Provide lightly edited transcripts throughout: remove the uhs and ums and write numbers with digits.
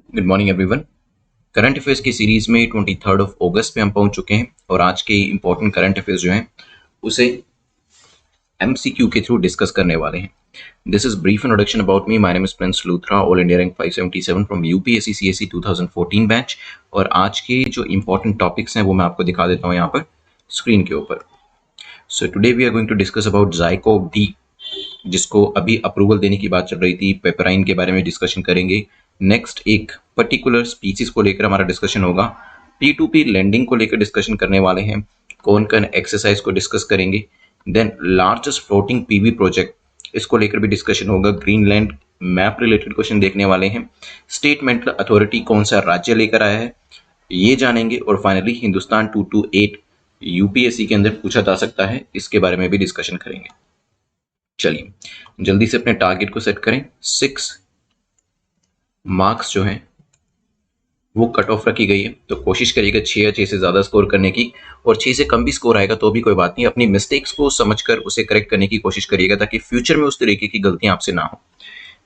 Good morning everyone. Current affairs की series में 23 अगस्त पे हम पहुंच चुके हैं और आज के इंपॉर्टेंट करंट अफेयर्स जो हैं उसे एमसीक्यू के थ्रू डिस्कस करने वाले हैं। This is brief introduction about me. My name is Prince Luthra, all India rank 577 from UPSC CSC 2014 batch. और आज के जो इंपॉर्टेंट टॉपिक्स हैं वो मैं आपको दिखा देता हूँ यहाँ पर स्क्रीन के ऊपर। So today we are going to discuss about ZyCoV D, जिसको अभी अप्रूवल देने की बात चल रही थी। पेपराइन के बारे में डिस्कशन करेंगे। नेक्स्ट एक पर्टिकुलर स्पीसीज को लेकर हमारा डिस्कशन होगा। P2P लैंडिंग को लेकर डिस्कशन करने वाले हैं। कौन कौन एक्सरसाइज को डिस्कस करेंगे। Then largest floating PV project, इसको लेकर भी डिस्कशन होगा। ग्रीनलैंड मैप रिलेटेड क्वेश्चन देखने वाले हैं। स्टेट मेंटल अथॉरिटी कौन सा राज्य लेकर आया है ये जानेंगे। और फाइनली हिंदुस्तान 228 यूपीएससी के अंदर पूछा जा सकता है, इसके बारे में भी डिस्कशन करेंगे। चलिए जल्दी से अपने टारगेट को सेट करें। 6 मार्क्स जो हैं वो कट ऑफ रखी गई है, तो कोशिश करिएगा 6 या 6 से ज़्यादा स्कोर करने की। और 6 से कम भी स्कोर आएगा तो भी कोई बात नहीं, अपनी मिस्टेक्स को समझकर उसे करेक्ट करने की कोशिश करिएगा ताकि फ्यूचर में उस तरीके की गलतियां आपसे ना हो।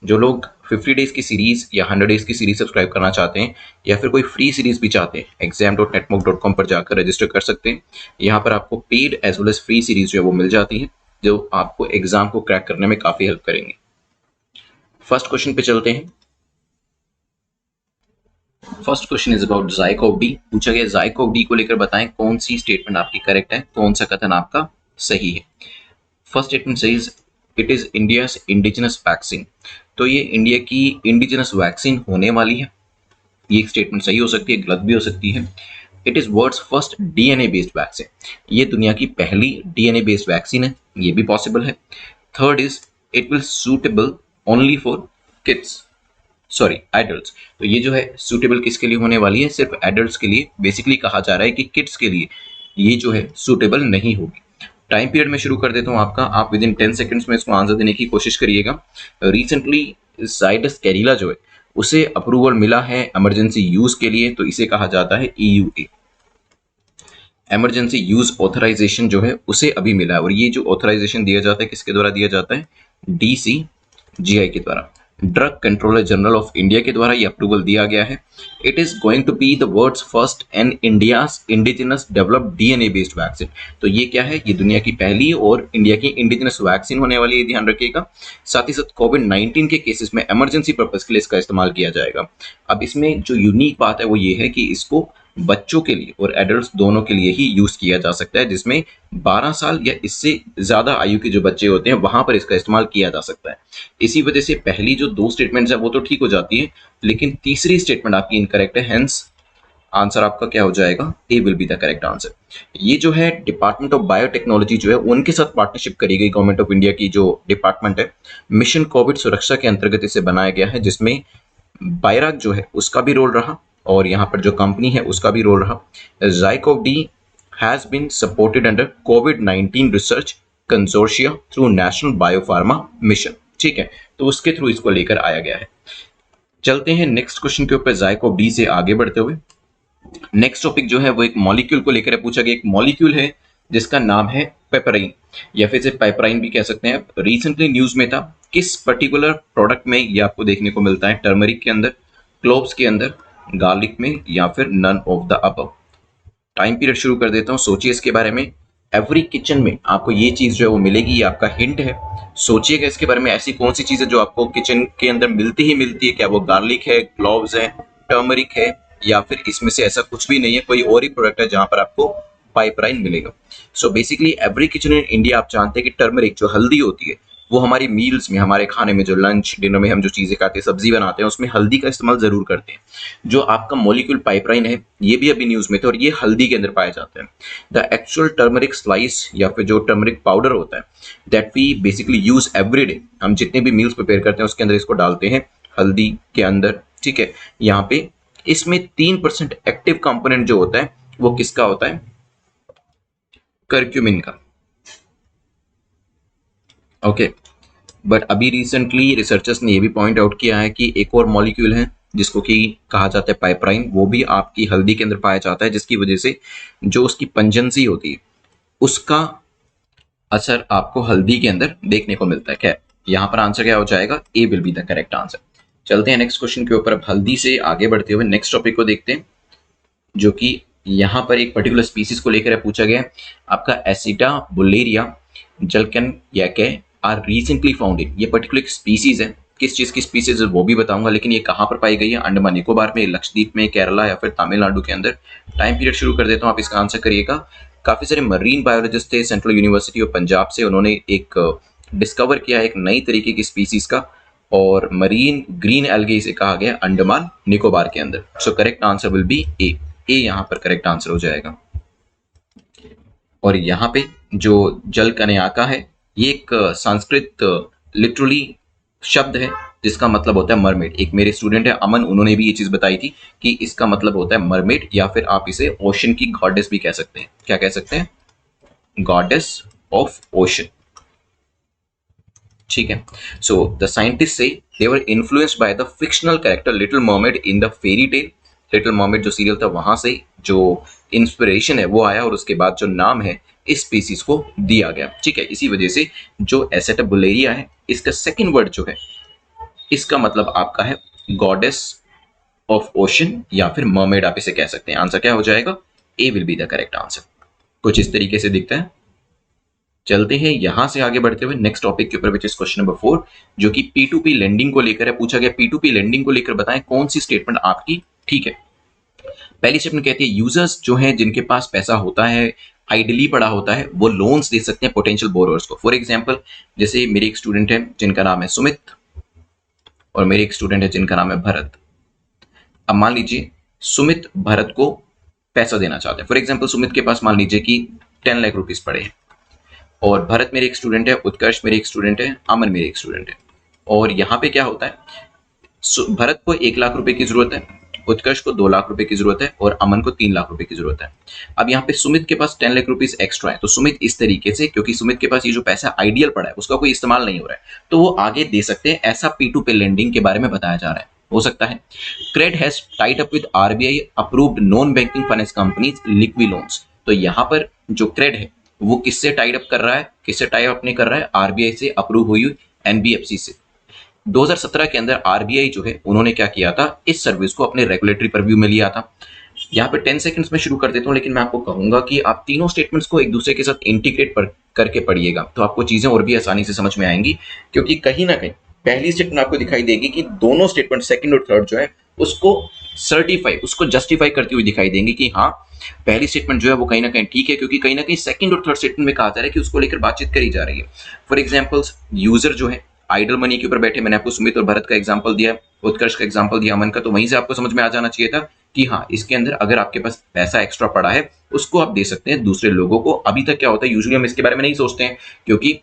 जो लोग 50 डेज की सीरीज या 100 डेज की सीरीज सब्सक्राइब करना चाहते हैं या फिर कोई फ्री सीरीज भी चाहते हैं, exam.netmook.com पर जाकर रजिस्टर कर सकते हैं। यहाँ पर आपको paid as well as free series जो है वो मिल जाती है, जो आपको एग्जाम को क्रैक करने में काफी हेल्प करेंगे। फर्स्ट क्वेश्चन पे चलते हैं। First question is about ZyCoV D. पूछा गया ज़ाइकोव डी को लेकर बताएं कौन सी स्टेटमेंट आपकी करेक्ट है, कौन सा कथन आपका सही है। First statement says it is India's indigenous vaccine. तो ये इंडिया की इंडिजिनस वैक्सीन होने वाली है। ये एक स्टेटमेंट सही हो सकती है, गलत भी हो सकती है। It is world's first DNA based vaccine. ये दुनिया की पहली डीएनए बेस्ड वैक्सीन है, ये भी पॉसिबल है। Third is it will suitable only for kids, sorry adults. तो ये जो है सूटेबल किसके लिए होने वाली है, सिर्फ एडल्ट्स के लिए। बेसिकली कहा जा रहा है कि किड्स के लिए ये जो है सूटेबल नहीं होगी। टाइम पीरियड में शुरू कर देता हूं आपका, आप विद इन 10 सेकंड्स में इसको आंसर देने की कोशिश करिएगा। रिसेंटली जाइडस कैडिला जो है उसे अप्रूवल मिला है इमरजेंसी यूज के लिए, तो इसे कहा जाता है EUA, इमरजेंसी यूज ऑथराइजेशन जो है उसे अभी मिला है। और ये जो ऑथराइजेशन दिया जाता है किसके द्वारा दिया जाता है, DCGI के द्वारा, drug controller general of India के द्वारा ये अप्रूवल दिया गया है। It is going to be the world's first and India's indigenous developed DNA based vaccine. तो ये क्या है, ये दुनिया की पहली और इंडिया की इंडिजिनस वैक्सीन होने वाली है, ध्यान रखिएगा। साथ ही साथ कोविड-19 के केसेस में इमरजेंसी पर्पज के लिए इसका इस्तेमाल किया जाएगा। अब इसमें जो यूनिक बात है वो ये है कि इसको बच्चों के लिए और एडल्ट्स दोनों के लिए ही यूज किया जा सकता है, जिसमें 12 साल या इससे ज्यादा आयु के जो बच्चे होते हैं वहां पर इसका इस्तेमाल किया जा सकता है। इसी वजह से पहली जो 2 स्टेटमेंट्स है वो तो ठीक हो जाती है, लेकिन तीसरी स्टेटमेंट आपकी इनकरेक्ट है। हेंस आंसर आपका क्या हो जाएगा, A will be the correct answer. ये जो है डिपार्टमेंट ऑफ बायोटेक्नोलॉजी जो है उनके साथ पार्टनरशिप करी गई, गवर्नमेंट ऑफ इंडिया की जो डिपार्टमेंट है, मिशन कोविड सुरक्षा के अंतर्गत इसे बनाया गया है, जिसमें बायराग जो है उसका भी रोल रहा और यहाँ पर जो कंपनी है उसका भी रोल रहा। Zycov D has been supported under कोविड-19 research consortia through national biopharma mission. ठीक है, तो उसके थ्रू इसको लेकर आया गया है। चलते हैं नेक्स्ट क्वेश्चन के ऊपर, ज़ाइकोव डी से आगे बढ़ते हुए। नेक्स्ट टॉपिक जो है वो एक मॉलिक्यूल को लेकर है। पूछा गया एक मॉलिक्यूल है जिसका नाम है पेपराइन, या फिर इसे पाइपराइन भी कह सकते हैं। रिसेंटली न्यूज में था, किस पर्टिकुलर प्रोडक्ट में ये आपको देखने को मिलता है, टर्मरिक के अंदर, क्लोव्स के अंदर, गार्लिक में, या फिर none of the above. Time period शुरू कर देता हूँ, सोचिए इसके बारे में। एवरी किचन में आपको ये चीज जो है वो मिलेगी, ये आपका हिंट है। सोचिएगा इसके बारे में, ऐसी कौन सी चीज है जो आपको किचन के अंदर मिलती ही मिलती है। क्या वो गार्लिक है, क्लोव्स है, टर्मरिक है, या फिर इसमें से ऐसा कुछ भी नहीं है, कोई और ही प्रोडक्ट है जहां पर आपको पाइपराइन मिलेगा। So basically every kitchen in India, आप जानते हैं कि टर्मरिक जो हल्दी होती है वो हमारी मील्स में, हमारे खाने में, जो लंच डिनर में हम जो चीजें खाते हैं, सब्जी बनाते हैं, उसमें हल्दी का इस्तेमाल जरूर करते हैं। जो आपका मॉलिक्यूल पाइपराइन है ये भी अभी न्यूज में था और ये हल्दी के अंदर पाया जाता है। द एक्चुअल टर्मरिक स्लाइस या फिर जो टर्मरिक पाउडर होता है, that we basically use every day, हम जितने भी मील्स प्रिपेयर करते हैं उसके अंदर इसको डालते हैं, हल्दी के अंदर। ठीक है, यहाँ पे इसमें 3% एक्टिव कंपोनेंट जो होता है वो किसका होता है, कर्क्यूमिन का। ओके, बट अभी रिसेंटली रिसर्चर्स ने ये भी पॉइंट आउट किया है कि एक और मॉलिक्यूल है जिसको कि कहा जाता है पाइपराइन, वो भी आपकी हल्दी के अंदर पाया जाता है, जिसकी वजह से जो उसकी पंजेंसी होती है उसका असर आपको हल्दी के अंदर देखने को मिलता है। क्या यहाँ पर आंसर क्या हो जाएगा, A will be the correct answer. चलते हैं नेक्स्ट क्वेश्चन के ऊपर। अब हल्दी से आगे बढ़ते हुए नेक्स्ट टॉपिक को देखते हैं, जो कि यहाँ पर एक पर्टिकुलर स्पीसीज को लेकर पूछा गया है। आपका एसिटा बुलेरिया जलकन याके आर रिसेंटली फाउंड इन, ये पर्टिकुलर स्पीसीज है। किस चीज की स्पीसीज है वो भी बताऊंगा, लेकिन ये कहाँ पर पाई गई है? अंडमान निकोबार में, लक्षद्वीप में, केरला या फिर तमिलनाडु के अंदर। टाइम पीरियड शुरू कर देता हूँ, आप इसका आंसर करिएगा। काफी सारे मरीन बायोलॉजिस्ट थे सेंट्रल यूनिवर्सिटी ऑफ पंजाब से, उन्होंने एक डिस्कवर किया एक नई तरीके की स्पीसीज का, और मरीन ग्रीन एल्गे इसे कहा गया अंडमान निकोबार के अंदर। So correct answer will be A. A यहाँ पर करेक्ट आंसर हो जाएगा। और यहाँ पे जो जल कन्याका है, ये एक संस्कृत लिटरली शब्द है जिसका मतलब होता है मरमेड। एक मेरे स्टूडेंट है अमन, उन्होंने भी ये चीज बताई थी कि इसका मतलब होता है मरमेड, या फिर आप इसे ओशन की गॉडेस भी कह सकते हैं। क्या कह सकते हैं? Goddess of ocean. ठीक है। So the scientist say they were influenced by the fictional character little mermaid in the fairy tale. Little mermaid जो सीरियल था वहां से जो इंस्पिरेशन है वो आया, और उसके बाद जो नाम है इस स्पीसीज को दिया गया। ठीक है। इसी वजह से जो एसेटा बुलेरिया है, इसका सेकंड वर्ड जो है, इसका मतलब आपका है गॉडेस ऑफ ओशन या फिर मर्मेड आप इसे कह सकते हैं। आंसर क्या हो जाएगा? A will be the correct answer. कुछ इस तरीके से दिखता है। चलते हैं यहां से आगे बढ़ते हुए नेक्स्ट टॉपिक के ऊपर, विच इज क्वेश्चन नंबर 4, जो कि P2P लेंडिंग को लेकर है। पूछा गया P2P लेंडिंग को लेकर बताएं कौन सी स्टेटमेंट आपकी ठीक है। पहली स्टेटमेंट कहती है यूजर्स जो हैं जिनके पास पैसा होता है, आइडली पड़ा होता है, वो लोन्स दे सकते हैं पोटेंशियल बोरोवर्स को। फॉर एग्जांपल, जैसे मेरे एक स्टूडेंट है जिनका नाम है सुमित, और मेरे एक स्टूडेंट है जिनका नाम है भरत। अब मान लीजिए सुमित भरत को पैसा देना चाहते हैं। फॉर एग्जाम्पल, सुमित के पास मान लीजिए कि 10 लाख रुपीज पड़े हैं, और भरत मेरे एक स्टूडेंट है, उत्कर्ष मेरे एक स्टूडेंट है, अमन मेरे एक स्टूडेंट है। और यहाँ पे क्या होता है, भरत को 1 लाख रुपए की जरूरत है, उत्कर्ष को 2 लाख रुपए की जरूरत है, और अमन को 3 लाख रुपए की जरूरत है। अब यहाँ पे सुमित के पास 10 लाख रुपीज एक्स्ट्रा है, तो सुमित इस तरीके से, क्योंकि सुमित के पास ये जो पैसा आइडियल पड़ा है उसका कोई इस्तेमाल नहीं हो रहा है, तो वो आगे दे सकते हैं। ऐसा P2P लेंडिंग के बारे में बताया जा रहा है, हो सकता है। CRED has tied up with RBI approved non banking finance companies liquid loans. तो यहाँ पर जो क्रेड है वो किससे टाइड अप कर रहा है? किससे टाइड अप नहीं कर रहा है? RBI से अप्रूव हुई NBFC से। 2017 के अंदर RBI जो है उन्होंने क्या किया था, इस सर्विस को अपने रेगुलेटरी परव्यू में लिया था। यहाँ पे 10 सेकंड्स में शुरू कर देता हूँ, लेकिन मैं आपको कहूंगा कि आप तीनों स्टेटमेंट्स को एक दूसरे के साथ इंटीग्रेट करके पढ़िएगा, तो आपको चीजें और भी आसानी से समझ में आएंगी। क्योंकि कहीं ना कहीं पहली स्टेटमेंट आपको दिखाई देगी कि दोनों स्टेटमेंट सेकंड और थर्ड जो है उसको सर्टिफाई, उसको जस्टिफाई करती हुई दिखाई देंगी कि हाँ, पहली स्टेटमेंट जो है वो कहीं ना कहीं ठीक है, क्योंकि कहीं ना कहीं सेकंड और थर्ड स्टेटमेंट में कहा जा रहा है कि उसको लेकर बातचीत करी जा रही है। फॉर एग्जाम्पल्स, यूजर जो है आइडल मनी के ऊपर बैठे, मैंने आपको सुमित और भरत का एग्जांपल दिया, उत्कर्ष का एग्जांपल दिया, अमन का, तो वहीं से आपको समझ में आ जाना चाहिए था कि हाँ, इसके अंदर अगर आपके पास पैसा एक्स्ट्रा पड़ा है उसको आप दे सकते हैं दूसरे लोगों को। अभी तक क्या होता है, यूजुअली हम इसके बारे में नहीं सोचते हैं, क्योंकि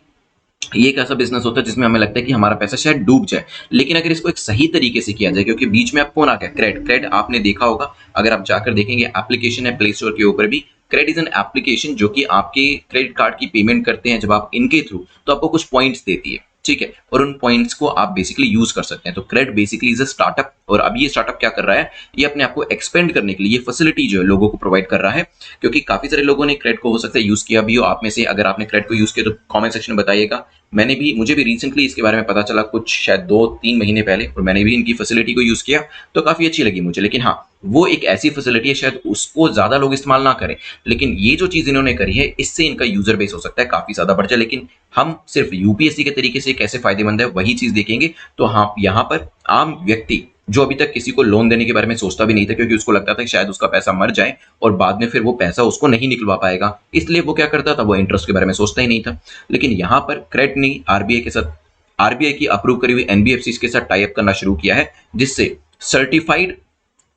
ये एक ऐसा बिजनेस होता है जिसमें हमें लगता है कि हमारा पैसा शायद डूब जाए। लेकिन अगर इसको एक सही तरीके से किया जाए, क्योंकि बीच में आप कौन आ गया, क्रेड। क्रेड आपने देखा होगा, अगर आप जाकर देखेंगे एप्लीकेशन है प्ले स्टोर के ऊपर भी, क्रेड इज एन एप्लीकेशन जो कि आपके क्रेडिट कार्ड की पेमेंट करते हैं जब आप इनके थ्रू, तो आपको कुछ पॉइंट्स देती है। ठीक है, और उन पॉइंट्स को आप बेसिकली यूज कर सकते हैं। तो CRED basically is a startup, और अभी ये स्टार्टअप क्या कर रहा है, ये अपने आप को एक्सपेंड करने के लिए फैसिलिटी जो है लोगों को प्रोवाइड कर रहा है। क्योंकि काफी सारे लोगों ने क्रेड को हो सकता है यूज किया भी हो आप में से। अगर आपने क्रेड को यूज किया तो कमेंट सेक्शन में बताइएगा। मुझे भी रिसेंटली इसके बारे में पता चला, कुछ शायद 2-3 महीने पहले, और मैंने भी इनकी फैसिलिटी को यूज किया तो काफी अच्छी लगी मुझे। लेकिन हाँ, वो एक ऐसी फैसिलिटी है शायद उसको ज्यादा लोग इस्तेमाल ना करें, लेकिन ये जो चीज इन्होंने करी है इससे इनका यूजर बेस हो सकता है काफी ज्यादा बढ़ जाए। लेकिन हम सिर्फ यूपीएससी के तरीके से कैसे फायदेमंद है वही चीज देखेंगे। तो हाँ, यहाँ पर आम व्यक्ति जो अभी तक किसी को लोन देने के बारे में सोचता भी नहीं था, क्योंकि उसको लगता था कि शायद उसका पैसा मर जाए और बाद में फिर वो पैसा उसको नहीं निकलवा पाएगा, इसलिए वो क्या करता था, वो इंटरेस्ट के बारे में सोचता ही नहीं था। लेकिन यहाँ पर क्रेड ने आरबीआई के साथ, आरबीआई की अप्रूव करी हुई एनबीएफसी के साथ टाई अप करना शुरू किया है, जिससे सर्टिफाइड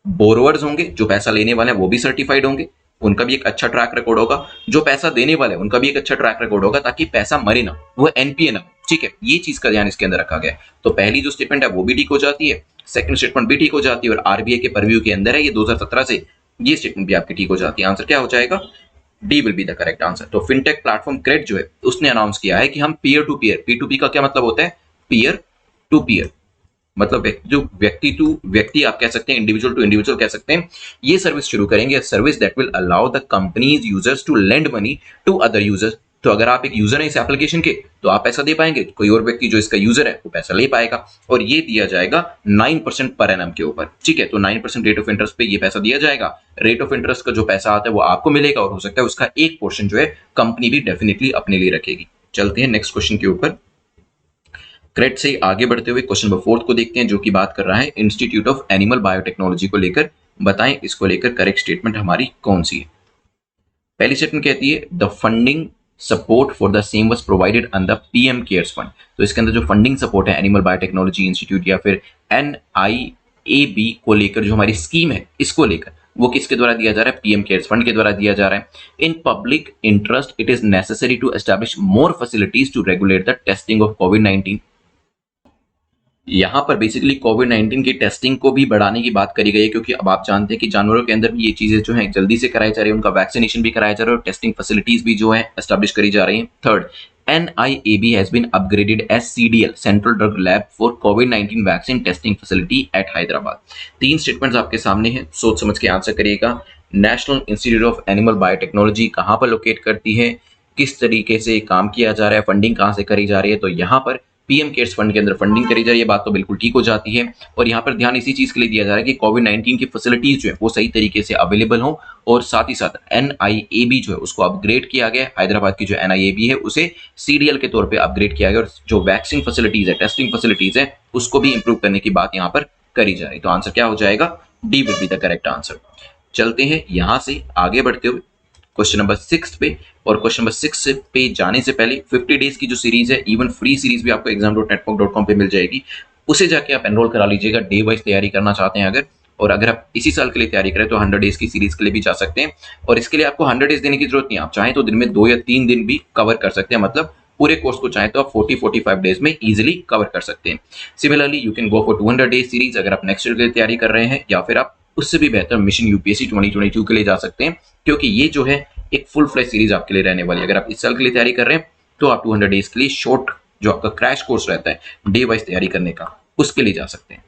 बोरोवर्स होंगे, जो पैसा लेने वाले हैं वो भी सर्टिफाइड होंगे, उनका भी एक अच्छा ट्रैक रिकॉर्ड होगा, जो पैसा देने वाले हैं उनका भी एक अच्छा ट्रैक रिकॉर्ड होगा, ताकि पैसा मरे ना, वो एनपीए ना। ठीक है, ये चीज का ध्यान इसके अंदर रखा गया है। तो पहली जो स्टेटमेंट है वो भी ठीक हो जाती है, सेकंड स्टेटमेंट भी ठीक हो जाती है, और आरबीआई के परव्यू के अंदर है ये 2017 से, ये स्टेटमेंट भी आपकी ठीक हो जाती है। आंसर क्या हो जाएगा? D will be the correct answer. तो फिनटेक प्लेटफॉर्म क्रेड जो है उसने अनाउंस किया है कि हम पीयर टू पीयर, P2P का क्या मतलब होता है, पीयर टू पीयर, मतलब जो व्यक्ति टू व्यक्ति आप कह सकते हैं, इंडिविजुअल टू इंडिविजुअल कह सकते हैं, ये सर्विस शुरू करेंगे। Service that will allow the companies users to lend money to other users तो अगर आप एक यूजर हैं इस एप्लीकेशन के तो आप पैसा दे पाएंगे, कोई और व्यक्ति जो इसका यूजर है वो पैसा ले पाएगा, और ये दिया जाएगा 9% पर एनम के ऊपर। ठीक है, तो 9% रेट ऑफ इंटरेस्ट पे ये पैसा दिया जाएगा। रेट ऑफ इंटरेस्ट का जो पैसा आता है वो आपको मिलेगा, और हो सकता है उसका एक पोर्शन जो है कंपनी भी डेफिनेटली अपने लिए रखेगी। चलते हैं नेक्स्ट क्वेश्चन के ऊपर। करेक्ट से आगे बढ़ते हुए क्वेश्चन नंबर 4 को देखते हैं, जो कि बात कर रहा है इंस्टीट्यूट ऑफ एनिमल बायोटेक्नोलॉजी को लेकर। बताएं इसको लेकर करेक्ट स्टेटमेंट हमारी कौन सी है। पहली स्टेटमेंट कहती है the funding support for the same was provided under PM cares fund. तो इसके अंदर जो फंडिंग सपोर्ट है एनिमल बायोटेक्नोलॉजी इंस्टीट्यूट या फिर NIAB को लेकर जो हमारी स्कीम है इसको लेकर वो किसके द्वारा दिया जा रहा है, पीएम केयर्स फंड के द्वारा दिया जा रहा है। In public interest it is necessary to establish more facilities to regulate the testing of कोविड-19। यहाँ पर बेसिकली कोविड-19 की टेस्टिंग को भी बढ़ाने की बात करी गई है, क्योंकि अब आप जानते हैं कि जानवरों के अंदर भी ये चीजें जो है जल्दी से कराई जा रही है, उनका वैक्सीनेशन भी कराया जा रहा है और टेस्टिंग फैसिलिटीज भी जो है एस्टैब्लिश करी जा रही है। Third, NIAB has been upgraded as CDL Central Drug Lab for COVID-19 vaccine testing facility eight Hyderabad. तीन स्टेटमेंट्स आपके सामने हैं, सोच समझ के आंसर करिएगा। National institute of animal biotechnology कहाँ पर लोकेट करती है, किस तरीके से काम किया जा रहा है, फंडिंग कहाँ से करी जा रही है, तो यहाँ पर पीएम केयर्स फंड के अंदर फंडिंग करी जा रही है, बात तो बिल्कुल ठीक हो जाती है। और यहाँ पर ध्यान इसी चीज के लिए दिया जा रहा है कि कोविड-19 की फैसिलिटीज जो है वो सही तरीके से अवेलेबल हो, और साथ ही साथ NIAB जो है उसको अपग्रेड किया गया। हैदराबाद की जो NIAB है उसे CDL के तौर पे अपग्रेड किया गया, और जो वैक्सीन फैसिलिटीज है, टेस्टिंग फैसिलिटीज है, उसको भी इंप्रूव करने की बात यहाँ पर करी जा रही है। तो आंसर क्या हो जाएगा, D will be the correct answer. चलते हैं यहाँ से आगे बढ़ते हुए क्वेश्चन नंबर 6 पे, और क्वेश्चन नंबर 6 पे जाने से पहले 50 डेज की जो सीरीज है, इवन फ्री सीरीज भी आपको exam.network.com पे मिल जाएगी, उसे जाके आप एनरोल करा लीजिएगा डे वाइज तैयारी करना चाहते हैं अगर। और अगर आप इसी साल के लिए तैयारी करें तो 100 डेज की सीरीज के लिए भी जा सकते हैं, और इसके लिए आपको 100 डेज देने की जरूरत नहीं है, आप चाहें तो दिन में 2 या 3 दिन भी कवर कर सकते हैं, मतलब पूरे कोर्स को चाहें तो आप 40-45 डेज में इजीली कवर कर सकते हैं। Similarly you can go for 200 days series अगर आप नेक्स्ट ईयर के लिए तैयारी कर रहे हैं, या फिर आप उससे भी बेहतर मिशन यूपीएससी 2022 के लिए जा सकते हैं, क्योंकि ये जो है एक फुल फ्लेज सीरीज आपके लिए रहने वाली है। अगर आप इस साल के लिए तैयारी कर रहे हैं तो आप 200 डेज के लिए शॉर्ट जो आपका क्रैश कोर्स रहता है डे वाइज तैयारी करने का, उसके लिए जा सकते हैं।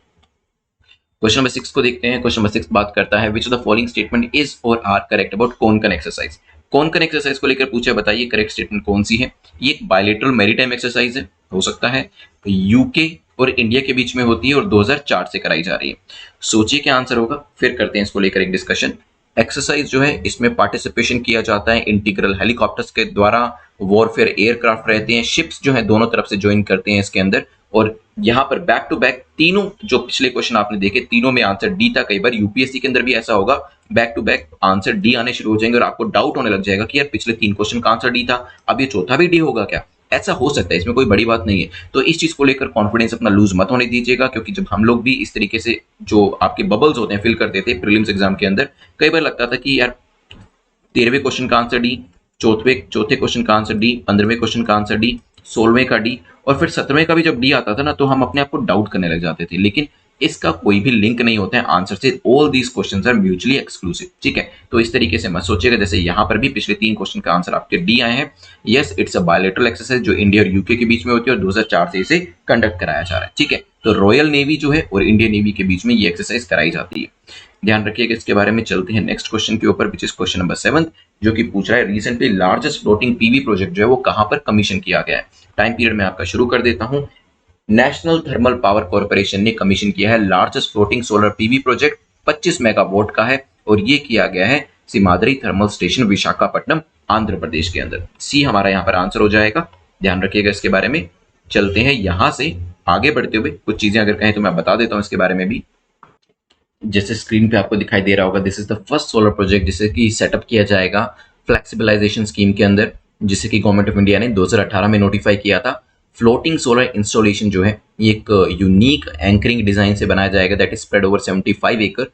क्वेश्चन नंबर 6 को देखते हैं। क्वेश्चन नंबर 6 बात करता है which of the following statement is or are correct about Konkan exercise. Konkan exercise को लेकर पूछा, बताइए करेक्ट स्टेटमेंट कौन सी है। ये एक बायलेटरल मैरीटाइम एक्सरसाइज है, हो सकता है यूके और इंडिया के बीच में होती है और 2004 से कराई जा रही है। सोचिए क्या आंसर होगा, फिर करते हैं इसको लेकर एक डिस्कशन। एक्सरसाइज जो है इसमें पार्टिसिपेशन किया जाता है इंटीग्रल हेलीकॉप्टर्स के द्वारा, वॉरफेयर एयरक्राफ्ट रहते हैं, शिप्स जो है दोनों तरफ से ज्वाइन करते हैं इसके अंदर, और यहाँ पर बैक टू बैक तीनों जो पिछले क्वेश्चन आपने देखे तीनों में आंसर डी था। कई बार यूपीएससी के अंदर भी ऐसा होगा, back to back answer D आने शुरू हो जाएंगे और आपको डाउट होने लग जाएगा कि यार पिछले 3 क्वेश्चन का आंसर डी था, अब ये चौथा भी डी होगा क्या। ऐसा हो सकता है, इसमें कोई बड़ी बात नहीं है। तो इस चीज को लेकर कॉन्फिडेंस अपना लूज मत होने दीजिएगा, क्योंकि जब हम लोग भी इस तरीके से जो आपके बबल्स होते हैं फिल करते थे प्रीलिम्स एग्जाम के अंदर, कई बार लगता था कि यार 13वें क्वेश्चन का आंसर डी, चौथे क्वेश्चन का आंसर डी, 15वें क्वेश्चन का आंसर डी, 16वें का डी, और फिर 17वें का भी जब डी आता था ना तो हम अपने आप को डाउट करने लग जाते थे। लेकिन इसका कोई भी लिंक नहीं होता है आंसर से, all these questions are mutually exclusive. ठीक है, तो इस तरीके से मत सोचिएगा, जैसे यहाँ पर भी पिछले 3 क्वेश्चन का आंसर आपके डी आए हैं। Yes, it's a bilateral exercise जो इंडिया और यूके के बीच में होती है और 2004 से इसे कंडक्ट कराया जा रहा है। ठीक है, तो रॉयल नेवी जो है और इंडियन नेवी के बीच में ये एक्सरसाइज कराई जाती है, ध्यान रखिएगा इसके बारे में। चलते हैं नेक्स्ट क्वेश्चन के ऊपर, विच इज क्वेश्चन नंबर 7, जो कि पूछ रहा है recently largest floating PV project जो है वो कहां पर कमीशन किया गया है। टाइम पीरियड में आपका शुरू कर देता हूं। नेशनल थर्मल पावर कॉर्पोरेशन ने कमीशन किया है largest floating solar PV project, 25 megawatt का है, और ये किया गया है सिमाद्री थर्मल स्टेशन विशाखापट्टनम आंध्र प्रदेश के अंदर। सी हमारा यहाँ पर आंसर हो जाएगा, ध्यान रखिएगा इसके बारे में। चलते हैं यहाँ से आगे बढ़ते हुए, कुछ चीजें अगर कहें तो मैं बता देता हूँ इसके बारे में भी। जैसे स्क्रीन पे आपको दिखाई दे रहा होगा, this is the first solar project जिसे कि सेटअप किया जाएगा फ्लेक्सिबलाइजेशन स्कीम के अंदर, जिसे कि गवर्नमेंट ऑफ इंडिया ने 2018 में नोटिफाई किया था। फ्लोटिंग सोलर इंस्टॉलेशन जो है ये एक यूनिक एंकरिंग डिजाइन से बनाया जाएगा, दैट इज स्प्रेड ओवर 75 एकड़,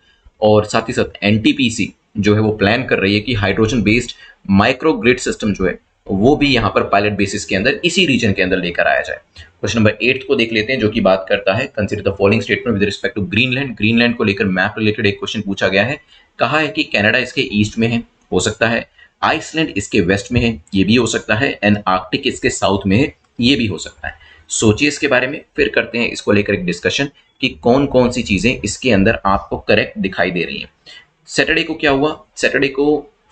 और साथ ही साथ एनटीपीसी जो है वो प्लान कर रही है कि hydrogen based micro grid system जो है वो भी यहाँ पर पायलट बेसिस के अंदर इसी रीजन के अंदर लेकर आया जाए। क्वेश्चन नंबर 8 को देख लेते हैं, जो कि बात करता है consider the following statement with respect to Greenland. Greenland को लेकर मैप रिलेटेड एक क्वेश्चन पूछा गया है। कहा है कि कनाडा इसके ईस्ट में है, हो सकता है आइसलैंड इसके वेस्ट में है, ये भी हो सकता है, एंड आर्कटिक इसके साउथ में है, ये भी हो सकता है। सोचिए इसके बारे में, फिर करते हैं इसको लेकर एक डिस्कशन कि कौन कौन सी चीजें इसके अंदर आपको करेक्ट दिखाई दे रही हैं। सैटरडे को क्या हुआ, सैटरडे को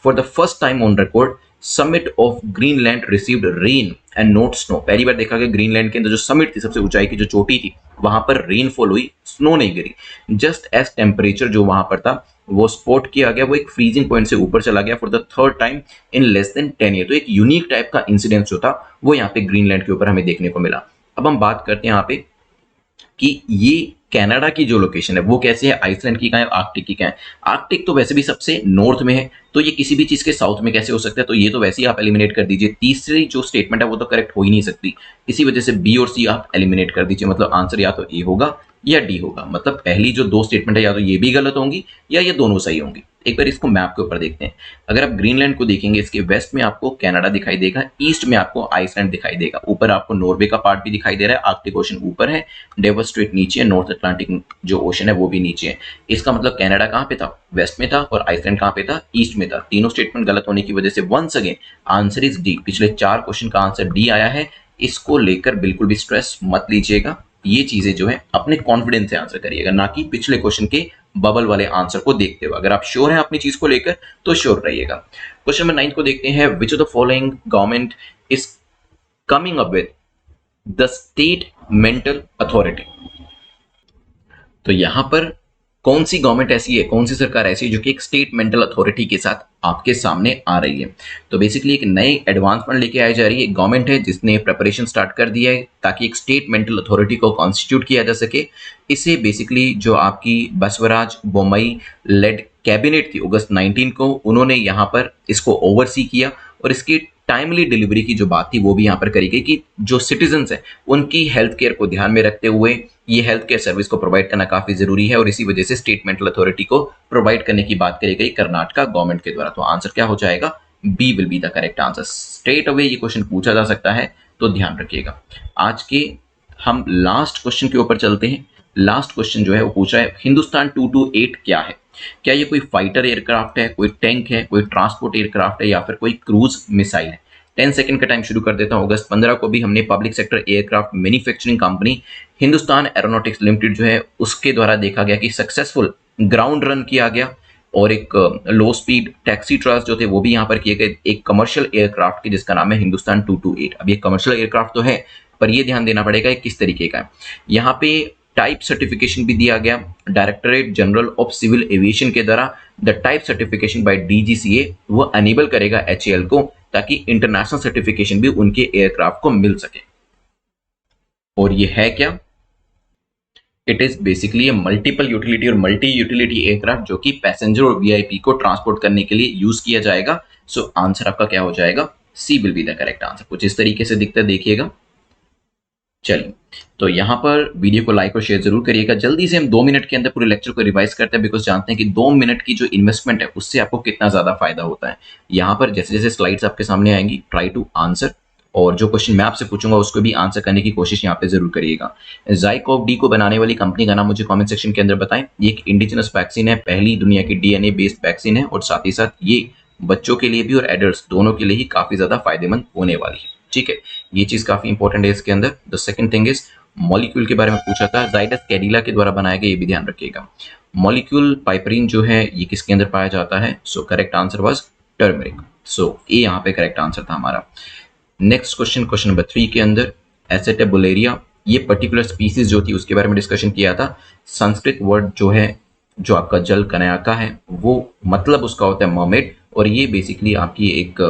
for the first time on record summit of Greenland received rain and not snow. पहली बार देखा गया ग्रीनलैंड के अंदर जो समिट थी, सबसे ऊंचाई की जो चोटी थी, वहां पर रेनफॉल हुई, स्नो नहीं गिरी। जस्ट एज टेम्परेचर जो वहां पर था वो स्पॉट किया गया, वो एक फ्रीजिंग पॉइंट से ऊपर चला गया for the third time in less than 10 year. तो एक यूनिक टाइप का इंसिडेंस जो था वो यहाँ पे ग्रीनलैंड के ऊपर हमें देखने को मिला। अब हम बात करते हैं यहाँ पे कि ये कनाडा की जो लोकेशन है वो कैसे है, आइसलैंड की कहाँ है, आर्कटिक की कहाँ है। आर्कटिक तो वैसे भी सबसे नॉर्थ में है, तो ये किसी भी चीज के साउथ में कैसे हो सकता है, तो ये तो वैसे ही आप एलिमिनेट कर दीजिए। तीसरी जो स्टेटमेंट है वो तो करेक्ट हो ही नहीं सकती, इसी वजह से बी और सी आप एलिमिनेट कर दीजिए। मतलब आंसर या तो ए होगा या डी होगा। मतलब पहली जो दो स्टेटमेंट है या तो ये भी गलत होंगी या ये दोनों सही होंगी। एक बार इसको मैप के ऊपर देखते हैं। अगर आप ग्रीनलैंड को देखेंगे, इसके वेस्ट में आपको कनाडा दिखाई देगा, ईस्ट में आपको आइसलैंड दिखाई देगा, ऊपर आपको नॉर्वे का पार्ट भी दिखाई दे रहा है, आर्कटिक ओशन ऊपर है, डेवर स्ट्रेट नीचे है, नॉर्थ अटलांटिक जो ओशन है वो भी नीचे है। इसका मतलब कनाडा कहाँ पे था, वेस्ट में था, और आइसलैंड कहाँ पे था, ईस्ट में था। तीनों स्टेटमेंट गलत होने की वजह से once again answer is D. पिछले 4 क्वेश्चन का आंसर डी आया है। इसको लेकर बिल्कुल भी स्ट्रेस मत लीजिएगा, ये चीजें जो है अपने कॉन्फिडेंस से आंसर करिएगा, ना कि पिछले क्वेश्चन के बबल वाले आंसर को देखते हुए। अगर आप श्योर हैं अपनी चीज को लेकर तो श्योर रहिएगा। क्वेश्चन नंबर 9 को देखते हैं। विच of the following government is coming up with the state mental authority. तो यहां पर कौन सी गवर्नमेंट ऐसी है, कौन सी सरकार ऐसी है जो कि एक स्टेट मेंटल अथॉरिटी के साथ आपके सामने आ रही है। तो बेसिकली एक नई एडवांसमेंट लेके आई जा रही है। एक गवर्नमेंट है जिसने प्रिपरेशन स्टार्ट कर दिया है ताकि एक स्टेट मेंटल अथॉरिटी को कॉन्स्टिट्यूट किया जा सके। इसे बेसिकली जो आपकी बसवराज बोम्मई लेड कैबिनेट थी अगस्त 19 को, उन्होंने यहाँ पर इसको ओवरसी किया, और इसकी टाइमली डिलीवरी की जो बात थी वो भी यहाँ पर करी गई कि जो सिटीजन्स हैं उनकी हेल्थ केयर को ध्यान में रखते हुए ये हेल्थ केयर सर्विस को प्रोवाइड करना काफी जरूरी है, और इसी वजह से स्टेट मेंटल अथॉरिटी को प्रोवाइड करने की बात करी गई कर्नाटका गवर्नमेंट के द्वारा। तो आंसर क्या हो जाएगा, B will be the correct answer. Straight away ये क्वेश्चन पूछा जा सकता है, तो ध्यान रखिएगा। आज के हम लास्ट क्वेश्चन के ऊपर चलते हैं। लास्ट क्वेश्चन जो है वो पूछ रहा है हिंदुस्तान 228 क्या है। क्या ये कोई फाइटर एयरक्राफ्ट है, कोई टैंक है, कोई ट्रांसपोर्ट एयरक्राफ्ट है, या फिर कोई क्रूज मिसाइल है। 10 सेकंड का टाइम शुरू कर देता हूं। अगस्त 15 को भी हमने public sector aircraft manufacturing company Hindustan aeronautics limited जो है उसके द्वारा देखा गया कि सक्सेसफुल ग्राउंड रन किया गया, और एक लो स्पीड टैक्सी ट्रायल्स जो थे वो भी यहाँ पर किए गए एक कमर्शियल एयरक्राफ्ट की जिसका नाम है हिंदुस्तान 228। अब ये कमर्शियल एयरक्राफ्ट तो है, पर ये ध्यान देना पड़ेगा किस तरीके का है। यहाँ पे टाइप सर्टिफिकेशन भी दिया गया directorate general of civil aviation के द्वारा। The type certification by DGCA वो अनेबल करेगा HAL को ताकि इंटरनेशनल सर्टिफिकेशन भी उनके एयरक्राफ्ट को मिल सके। और ये है क्या, it is basically multiple utility और मल्टी यूटिलिटी एयरक्राफ्ट जो कि पैसेंजर और VIP को ट्रांसपोर्ट करने के लिए यूज किया जाएगा। सो आंसर आपका क्या हो जाएगा, C will be the correct answer. कुछ इस तरीके से दिखता है, देखिएगा। चलिए, तो यहाँ पर वीडियो को लाइक और शेयर जरूर करिएगा। जल्दी से हम 2 मिनट के अंदर पूरे लेक्चर को रिवाइज करते हैं, बिकॉज जानते हैं कि 2 मिनट की जो इन्वेस्टमेंट है उससे आपको कितना ज्यादा फायदा होता है। यहाँ पर जैसे जैसे स्लाइड्स आपके सामने आएंगी, ट्राई टू आंसर, और जो क्वेश्चन मैं आपसे पूछूंगा उसको भी आंसर करने की कोशिश यहाँ पे जरूर करिएगा। ज़ाइकोव-डी को बनाने वाली कंपनी का नाम मुझे कमेंट सेक्शन के अंदर बताएं। ये एक इंडिजिनस वैक्सीन है, पहली दुनिया की DNA बेस्ड वैक्सीन है, और साथ ही साथ ये बच्चों के लिए भी और एडल्ट्स दोनों के लिए ही काफी ज्यादा फायदेमंद होने वाली है। ठीक है, ये चीज काफी इंपॉर्टेंट है इसके अंदर। The second thing is molecule के बारे में पूछा था, जाइडस कैडिला के द्वारा बनाया गया, ये भी ध्यान रखिएगा। मॉलिक्यूल पाइपरीन जो है ये किसके अंदर पाया जाता है, so correct answer was turmeric. So ये यहाँ पे करेक्ट आंसर था हमारा। नेक्स्ट क्वेश्चन, क्वेश्चन नंबर 3 के अंदर एसेटेबुलेरिया, ये पर्टिकुलर स्पीसीज जो थी उसके बारे में डिस्कशन किया था। संस्कृत वर्ड जो है, जो आपका जल कनयाका है, वो मतलब उसका होता है मर्मेड, और ये बेसिकली आपकी एक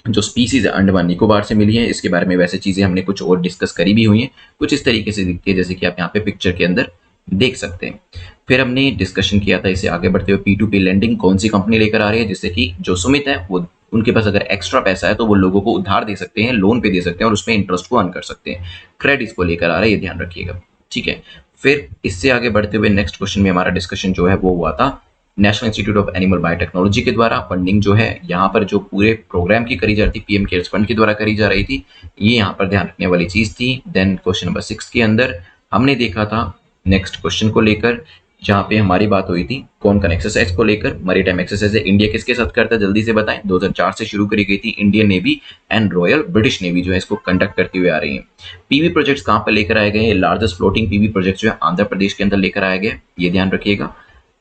जो स्पीसीज है अंडमान निकोबार से मिली है। इसके बारे में वैसे चीजें हमने कुछ और डिस्कस करी भी हुई हैं, कुछ इस तरीके से दिखती है जैसे कि आप यहाँ पे पिक्चर के अंदर देख सकते हैं। फिर हमने डिस्कशन किया था इसे आगे बढ़ते हुए P2P लेंडिंग कौन सी कंपनी लेकर आ रही है, जिससे कि जो सुमित है वो उनके पास अगर एक्स्ट्रा पैसा है तो वो लोगों को उधार दे सकते हैं, लोन पे दे सकते हैं, और उसमें इंटरेस्ट को अर्न कर सकते हैं। क्रेडिट को लेकर आ रहा है, ये ध्यान रखिएगा। ठीक है, फिर इससे आगे बढ़ते हुए नेक्स्ट क्वेश्चन में हमारा डिस्कशन जो है वो हुआ था national institute of animal biotechnology के द्वारा। फंडिंग जो है यहाँ पर जो पूरे प्रोग्राम की करी जा रही थी PM केयर्स फंड के द्वारा करी जा रही थी, ये यहाँ पर ध्यान रखने वाली चीज थी। देन क्वेश्चन नंबर 6 के अंदर हमने देखा था नेक्स्ट क्वेश्चन को लेकर, जहाँ पे हमारी बात हुई थी कौन कन एक्सरसाइज को लेकर। मैरीटाइम एक्सरसाइज इंडिया किसके साथ करता है, जल्दी से बताएं। 2004 से शुरू करी गई थी, Indian navy and royal British navy जो है इसको कंडक्ट करती हुए आ रही है। PV प्रोजेक्ट्स कहाँ पर लेकर आए गए, लार्जेस्ट फ्लोटिंग PV प्रोजेक्ट जो है आंध्र प्रदेश के अंदर लेकर आया गया, ये ध्यान रखिएगा।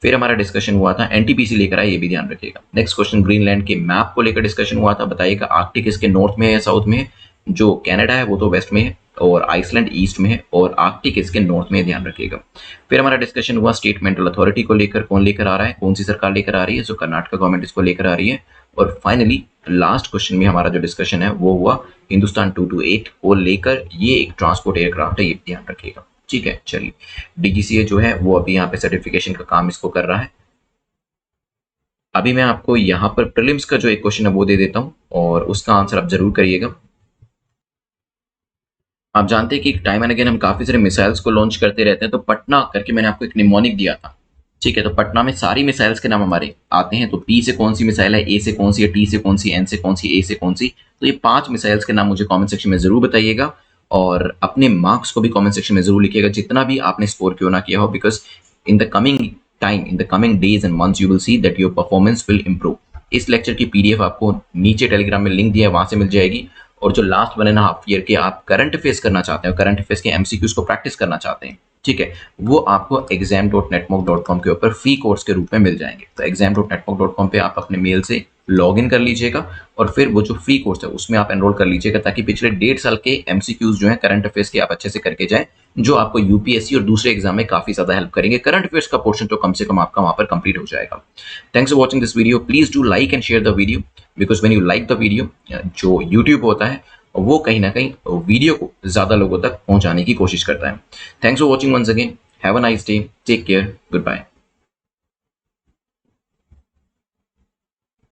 फिर हमारा डिस्कशन हुआ था एनटीपीसी लेकर आए, ये भी ध्यान रखिएगा। नेक्स्ट क्वेश्चन ग्रीनलैंड के मैप को लेकर डिस्कशन हुआ था, बताइएगा आर्कटिक इसके नॉर्थ में है या साउथ में है, जो कनाडा है वो तो वेस्ट में है और आइसलैंड ईस्ट में है और आर्कटिक इसके नॉर्थ में है, ध्यान रखिएगा। फिर हमारा डिस्कशन हुआ स्टेट मेंटल अथॉरिटी को लेकर, कौन लेकर आ रहा है, कौन सी सरकार लेकर आ रही है, सो कर्नाटक गवर्नमेंट इसको लेकर आ रही है। और फाइनली लास्ट क्वेश्चन में हमारा जो डिस्कशन है वो हुआ हिंदुस्तान 228 को लेकर, ये एक ट्रांसपोर्ट एयरक्राफ्ट है, ये ध्यान रखिएगा। ठीक है, चलिए डीजीसीए जो है वो अभी यहाँ पे सर्टिफिकेशन का काम इसको कर रहा है। अभी मैं आपको यहाँ पर प्रीलिम्स का जो एक क्वेश्चन है वो दे देता हूँ और उसका आंसर आप जरूर करिएगा। आप जानते हैं कि टाइम एंड अगेन हम काफी सारे मिसाइल्स को लॉन्च करते रहते हैं, तो पटना करके मैंने आपको एक निमोनिक दिया था। ठीक है, तो पटना में सारी मिसाइल्स के नाम हमारे आते हैं, तो पी से कौन सी मिसाइल है, ए से कौन सी है, टी से कौन सी, एन से कौन सी, ए से कौन सी। तो ये 5 मिसाइल्स के नाम मुझे कमेंट सेक्शन में जरूर बताइएगा और अपने मार्क्स को भी कमेंट सेक्शन में जरूर लिखिएगा, जितना भी आपने स्कोर क्यों ना किया हो, because in the coming time, in the coming days and months you will see that your performance will improve. इस लेक्चर की पीडीएफ आपको नीचे टेलीग्राम में लिंक दिया है, वहां से मिल जाएगी। और जो लास्ट 1.5 ईयर के आप करंट अफेयर्स करना चाहते हैं, करंट अफेयर्स के एमसीक्यूज को प्रैक्टिस करना चाहते हैं, ठीक है, वो आपको exam.netmock.com के ऊपर फ्री कोर्स के रूप में मिल जाएंगे। तो exam.netmock.com पे आप अपने मेल से लॉग इन कर लीजिएगा और फिर वो जो फ्री कोर्स है उसमें आप एनरोल कर लीजिएगा, ताकि पिछले 1.5 साल के एमसीक्यूज जो है करंट अफेयर्स के आप अच्छे से करके जाएं, जो आपको यूपीएससी और दूसरे एग्जाम में काफी ज्यादा हेल्प करेंगे। करंट अफेयर्स का पोर्शन तो कम से कम आपका वहां पर कंप्लीट हो जाएगा। Thanks for watching this video, please do like and share the video, because when you like the video, जो यूट्यूब होता है वो कहीं ना कहीं वीडियो को ज्यादा लोगों तक पहुंचाने की कोशिश करता है। Thanks for watching once again, have a nice day, take care, good bye.